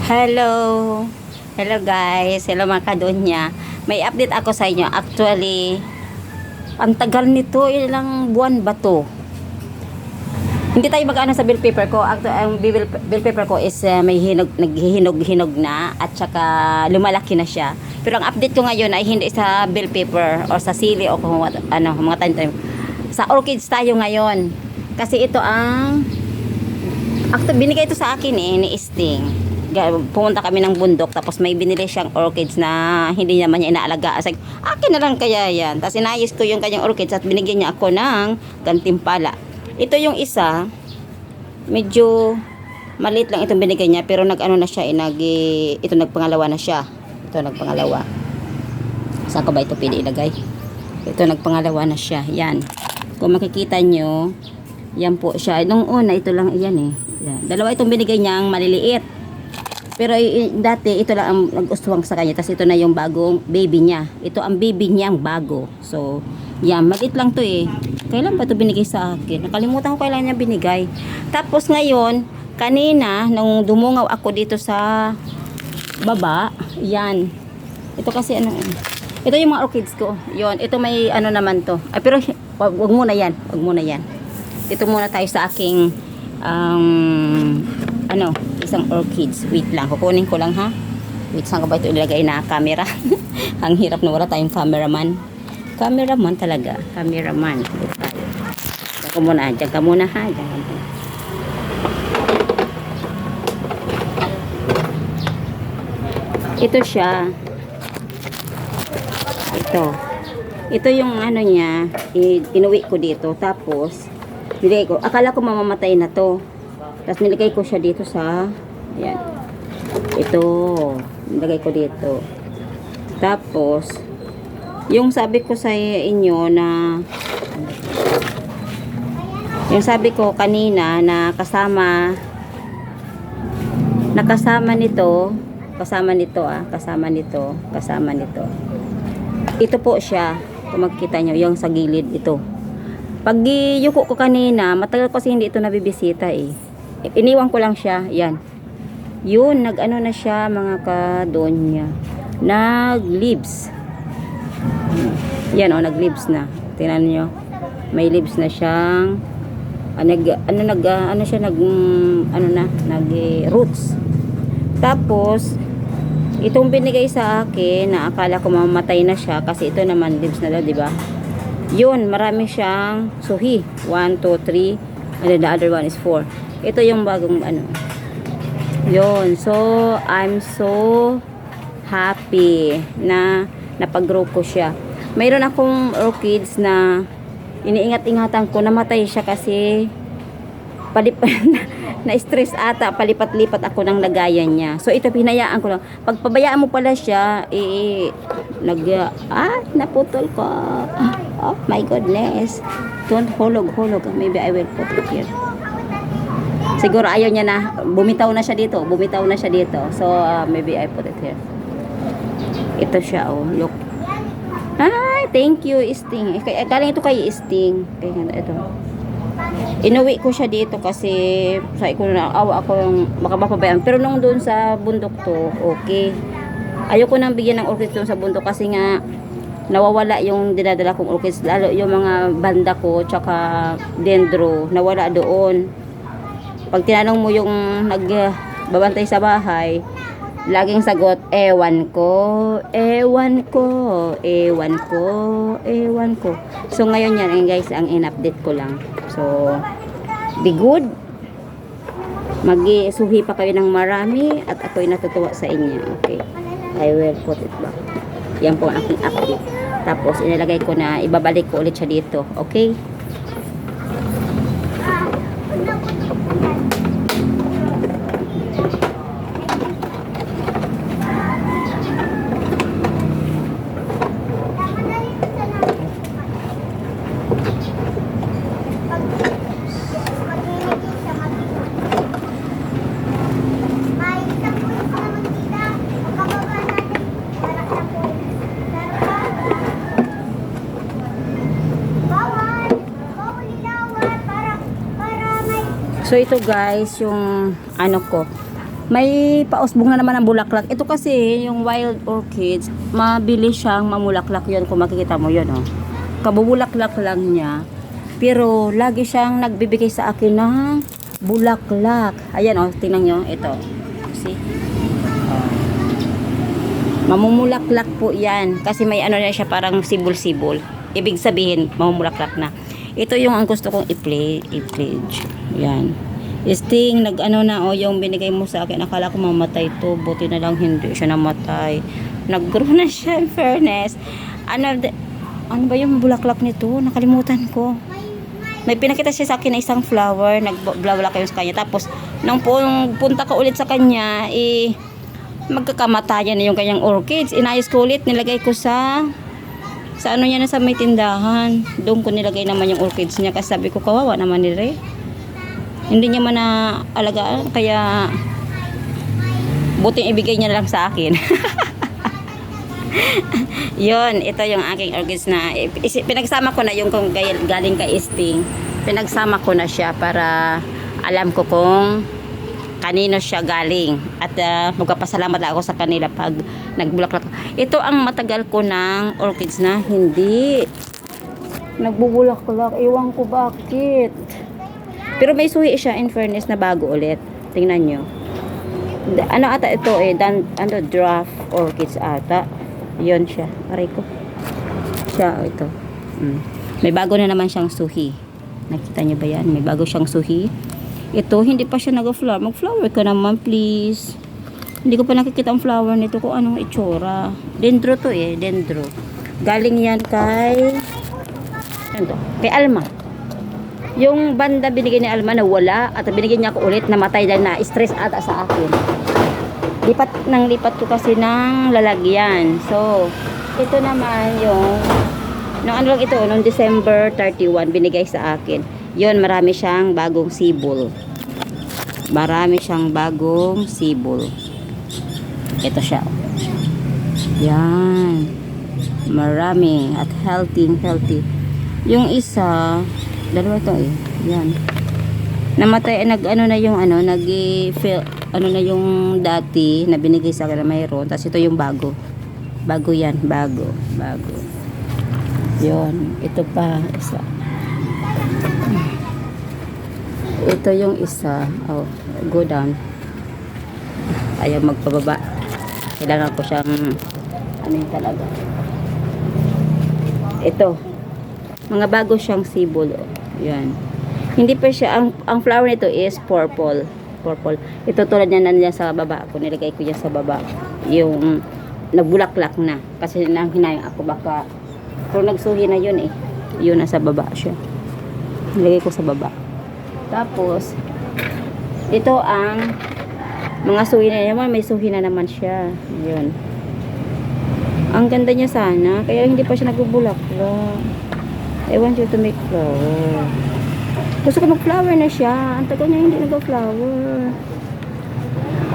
Hello! Hello guys! Hello mga kadonya. May update ako sa inyo. Actually, ang tagal nito, ilang buwan ba to? Hindi tayo mag-ano sa bill paper ko. Ang bill paper ko is may naghihinog-hinog na at saka lumalaki na siya. Pero ang update ko ngayon ay hindi sa bill paper o sa sili o kung mga time. Sa orchids tayo ngayon. Kasi ito ang binigay ito sa akin ni Sting. Pumunta kami ng bundok tapos may binili siyang orchids na hindi naman niya inaalagaan. Sabi, akin na lang kaya yan. Tapos inayos ko yung kanyang orchids at binigyan niya ako ng gantimpala. Ito yung isa, medyo maliit lang itong binigay niya pero nag-ano na siya, ito nagpangalawa na siya. Ito nagpangalawa. Saan ko ba ito pili ilagay? Ito nagpangalawa na siya. Yan. Kung makikita nyo, yan po siya. Nung una, ito lang yan eh. Yan. Dalawa itong binigay niyang maliliit. Pero dati ito lang ang nagustuhan sa kanya. Tapos ito na yung bagong baby niya. Ito ang baby niyang bago. So, yan. Maliit lang to eh. Kailan ba ito binigay sa akin? Nakalimutan ko kailan niya binigay. Tapos ngayon, kanina, nung dumungaw ako dito sa baba, yan. Ito kasi ano, ito yung mga orchids ko. Yon, ito may ano naman to. Ay, pero wag muna yan. Wag muna yan. Dito muna tayo sa aking isang orchids. Wait lang, kukunin ko lang ha. Wait, saan ka ba ito ilagay na camera? Ang hirap na wala tayong cameraman. Cameraman talaga. Cameraman. Diyan ka muna. Diyan ka muna ha. Diyan ka muna. Ito siya. Ito yung ano niya. Inuwi ko dito. Tapos, nilagay ko. Akala ko mamamatay na to. Tapos nilagay ko siya dito sa ayan. Ito. Nilagay ko dito. Tapos yung sabi ko sa inyo na yung sabi ko kanina na kasama nito ito po siya. Kung makikita nyo yung sa gilid ito. Pag yuko ko kanina, matagal kasi hindi ito nabibisita eh. Iniwan ko lang siya. Yan. Yun, nag-ano na siya mga kadonya. Nag-leaves. Yan o, nag-leaves na. Tingnan nyo. May leaves na siyang nag-roots. Tapos, itong binigay sa akin na akala ko mamatay na siya kasi ito naman leaves na daw, diba? Yun, marami siyang suhi. 1, 2, 3 and then the other one is 4. Ito yung bagong ano. Yun. So, I'm so happy na napag-grow ko siya. Mayroon akong orchids na iniingat-ingatan ko. Namatay siya kasi na-stress ata. Palipat-lipat ako ng lagayan niya. So, ito pinayaan ko lang. Pag pabayaan mo pala siya, naputol ko. Oh my goodness. Don't hulog. Maybe I will put it here. Siguro ayaw niya na. Bumitaw na siya dito. So, maybe I put it here. Ito siya, oh. Look. Ay, thank you, Sting. Galing ito kay Sting. Ito. Inuwi ko siya dito kasi sabi ko na awa ako yung makapapabayaan. Pero nung doon sa bundok to, okay. Ayoko nang bigyan ng orchids doon sa bundok kasi nga nawawala yung dinadala kong orchids. Lalo yung mga banda ko, tsaka dendro, nawala doon. Pag tinanong mo yung nagbabantay sa bahay, laging sagot, ewan ko. So ngayon yan guys, ang in-update ko lang. So, be good. Mag-suhi pa kayo ng marami at ako'y natutuwa sa inyo. Okay. I will put it back. Yan po ang aking update. Tapos, inilagay ko na, ibabalik ko ulit siya dito. Okay? So ito guys, yung ano ko, may pausbong na naman ang bulaklak. Ito kasi, yung wild orchids, mabilis siyang mamulaklak yun. Kung makikita mo yun, oh. Kabubulaklak lang niya. Pero, lagi siyang nagbibigay sa akin ng bulaklak. Ayan, oh, tingnan nyo. Ito. See? Oh. Mamumulaklak po yan. Kasi may ano na siya, parang sibol-sibol. Ibig sabihin, mamumulaklak na. Ito yung ang gusto kong i-pledge. Yan. Sting, nag-ano na, oh, yung binigay mo sa akin. Akala ko mamatay to. Buti na lang hindi siya namatay. Nag-grow na siya, in fairness. Ano ba yung bulaklak nito? Nakalimutan ko. May pinakita siya sa akin na isang flower. Nag-blawla kayo sa kanya. Tapos, nung punta ko ulit sa kanya, magkakamatayan na yung kanyang orchids. Inayos ko ulit. Nilagay ko sa ano niya na sa may tindahan. Doon ko nilagay naman yung orchids niya. Kasi sabi ko, kawawa naman ni Ray. Hindi niya man na alagaan, kaya buting ibigay niya lang sa akin. Yon, ito yung aking orchids na pinagsama ko na yung kung galing kay Sting. Pinagsama ko na siya para alam ko kung kanino siya galing. At magpapasalamat ako sa kanila pag nagbulaklak. Ito ang matagal ko ng orchids na hindi nagbubulaklak. Iwan ko bakit. Pero may suhi siya, in fairness, na bago ulit. Tingnan nyo. Ano ata ito draft orchids ata. Yun siya. Aray ko. Siya, ito. May bago na naman siyang suhi. Nakita nyo ba yan? May bago siyang suhi. Ito, hindi pa siya nag-flower. Mag-flower ka naman, please. Hindi ko pa nakikita ang flower nito kung anong itsura. Dendro to dendro. Galing yan kay Alma. Yung banda binigay ni Alma na wala at binigyan niya ako ulit, namatay dahil na stress ata sa akin. Lipat ko kasi ng lalagyan. So, ito naman yung nung nung December 31 binigay sa akin. Yun, marami siyang bagong sibol. Ito siya. Yan. Marami at healthy. Yung isa, dalawa ito yan. Namatay, na yung dati na binigay sa akin na mayroon. Tapos ito yung bago. Bago yan, bago. Yun, ito pa, isa. Ito yung isa. Oh, go down. Ayaw magpababa. Kailangan ko siyang talaga. Ito. Mga bago siyang sibol. Yan. Hindi pa siya, ang flower nito is purple. Ito tulad niya sa baba. Kung nilagay ko yan sa baba. Yung nagbulaklak na. Kasi hinayang ako baka pero nagsuhi na yun Yun, nasa baba siya. Nilagay ko sa baba. Tapos, ito ang mga suhi na naman. May suhi na naman siya. Yun. Ang ganda niya sana. Kaya hindi pa siya nagbubulaklak. I want you to make flower. Gusto ko mag-flower na siya. Ang tagal niya hindi nag-flower.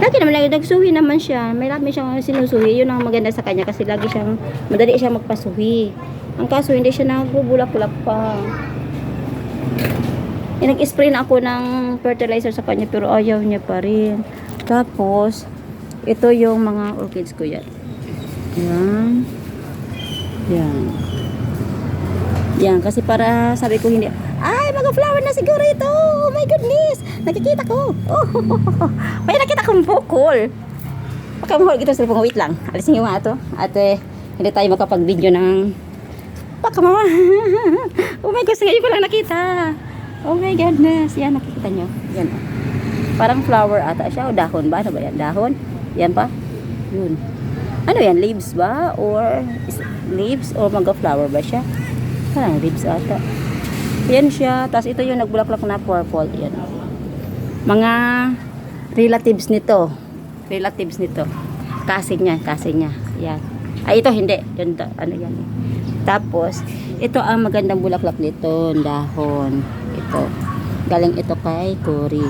Lagi naman nagsuhi naman siya. May lagi siyang sinusuhi. Yun ang maganda sa kanya kasi lagi siyang madali siyang magpasuhi. Ang kaso hindi siya nagbubulak-bulak pa. Nag-spray na ako ng fertilizer sa kanya pero ayaw niya pa rin. Tapos ito yung mga orchids ko yan. Yan, kasi para sabi ko hindi, ay mag-flower na siguro ito. Oh my goodness, nakikita ko. May nakita kong bukol. Pagkamuhol ito sa pang wait lang. Alisin yung mga ito. At hindi tayo makapag-video ng baka mama. Oh my gosh, ngayon ko lang nakita. Oh my goodness. Yan, nakikita nyo. Yan. Parang flower ata siya. O dahon ba? Ano ba yan? Dahon? Yan pa? Yun. Ano yan? Leaves ba? Or leaves? Or mag-flower ba siya? Parang leaves ata. Yan siya. Tapos ito yung nagbulaklak na purple. Yan. Mga relatives nito. Kasing niya. Yan. Ay, ito hindi. Yan, ano yan. Tapos, ito ang magandang bulaklak nito. Dahon. Ito. Galing ito kay Cory.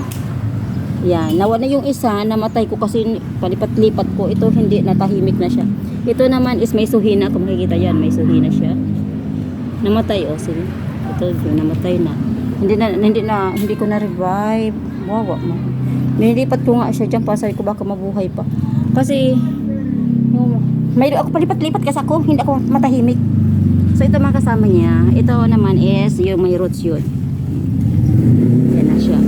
Yan. Nawala yung isa. Namatay ko kasi palipat-lipat ko. Ito hindi. Natahimik na siya. Ito naman is may suhina. Kung makikita yan, may suhina siya. Namatay. O, sige. Ito, namatay na. Hindi ko na revive. Wawa mo. Nilipat ko nga siya dyan para sabi ko baka mabuhay pa. Kasi, may ako palipat-lipat kasi ako, hindi ako matahimik. So, ito mga kasama niya. Ito naman is yung may roots yun. Yan na siya.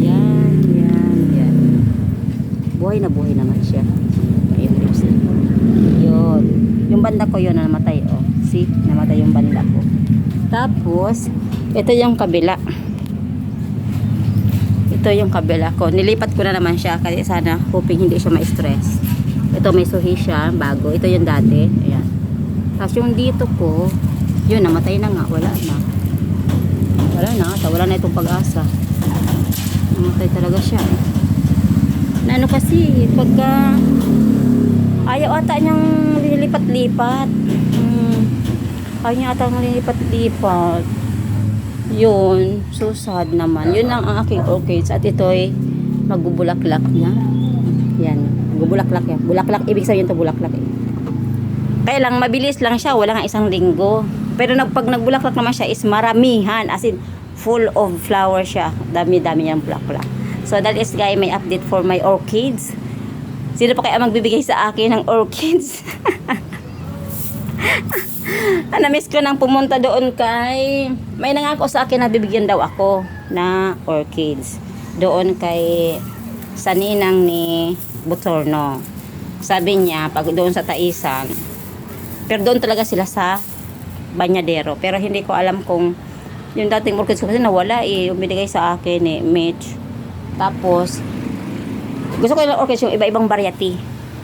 Yan. Buhay naman siya. Ayun, lips niya. Yun. Yung banda ko yun na namatay, oh. See? Namatay yung banda ko. Tapos, ito yung kabila. Ito yung kabila ko. Nilipat ko na naman siya kasi sana hoping hindi siya ma-stress. Ito may suhi siya, bago. Ito yung dati. Ayan. Tapos yung dito ko, yun, namatay na nga. Wala na. Wala na itong pag-asa. Namatay talaga siya. Na ano kasi, pagka ayaw ata niyang lilipat-lipat. Ayaw niya ata niyang lilipat-lipat. Yun, so sad naman. Yun lang ang aking orchids. At ito'y magbubulaklak na. Yan, magbubulaklak yan. Bulaklak, ibig sabihin ito bulaklak eh. Kaya lang, mabilis lang siya. Wala nga isang linggo. Pero pag nagbulaklak naman siya is maramihan. As in, full of flower siya. Dami-dami niyang bulaklak. So that is guys, may update for my orchids. Sino pa kaya magbibigay sa akin ng orchids? Na-miss ko nang pumunta doon kay may nangako sa akin na bibigyan daw ako na orchids doon kay sa ninang ni Butorno. Sabi niya pag doon sa Taisan, pero doon talaga sila sa Banyadero, pero hindi ko alam kung yung dating orchids ko kasi nawala eh, yung binigay sa akin eh, Mitch. Tapos gusto ko yung orchids yung iba-ibang variety.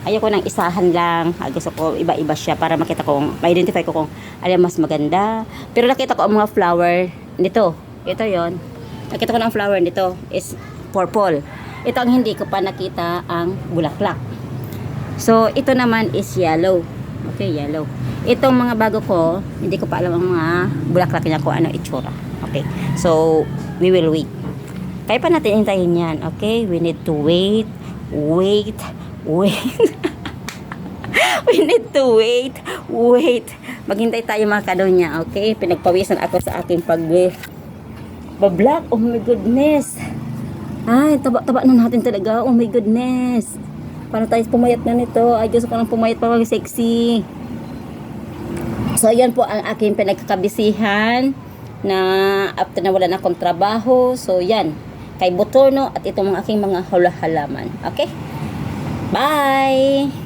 Ayoko nang isahan lang. Gusto ko iba-iba siya para makita ko, ma-identify ko kung alin mas maganda. Pero nakita ko ang mga flower nito. Ito yon. Nakita ko na ang flower nito is purple. Ito ang hindi ko pa nakita ang bulaklak. So, ito naman is yellow. Okay, yellow. Itong mga bago ko, hindi ko pa alam ang mga bulaklak niya kung ano itsura. Okay. So, we will wait. Kaya pa natin hintayin yan. Okay? We need to wait. We need to wait. Maghintay tayo mga kadonya, okay? Pinagpawisan ako sa aking pag-vlog. Oh my goodness. Ay, taba na natin talaga. Oh my goodness. Paano tayo pumayat na nito? Ay, Diyos ko lang pumayat pa sexy. So, yan po ang aking pinagkakabisihan na after na wala na akong trabaho. So, yan. Kay Butorno at itong aking mga halaman. Okay? Bye!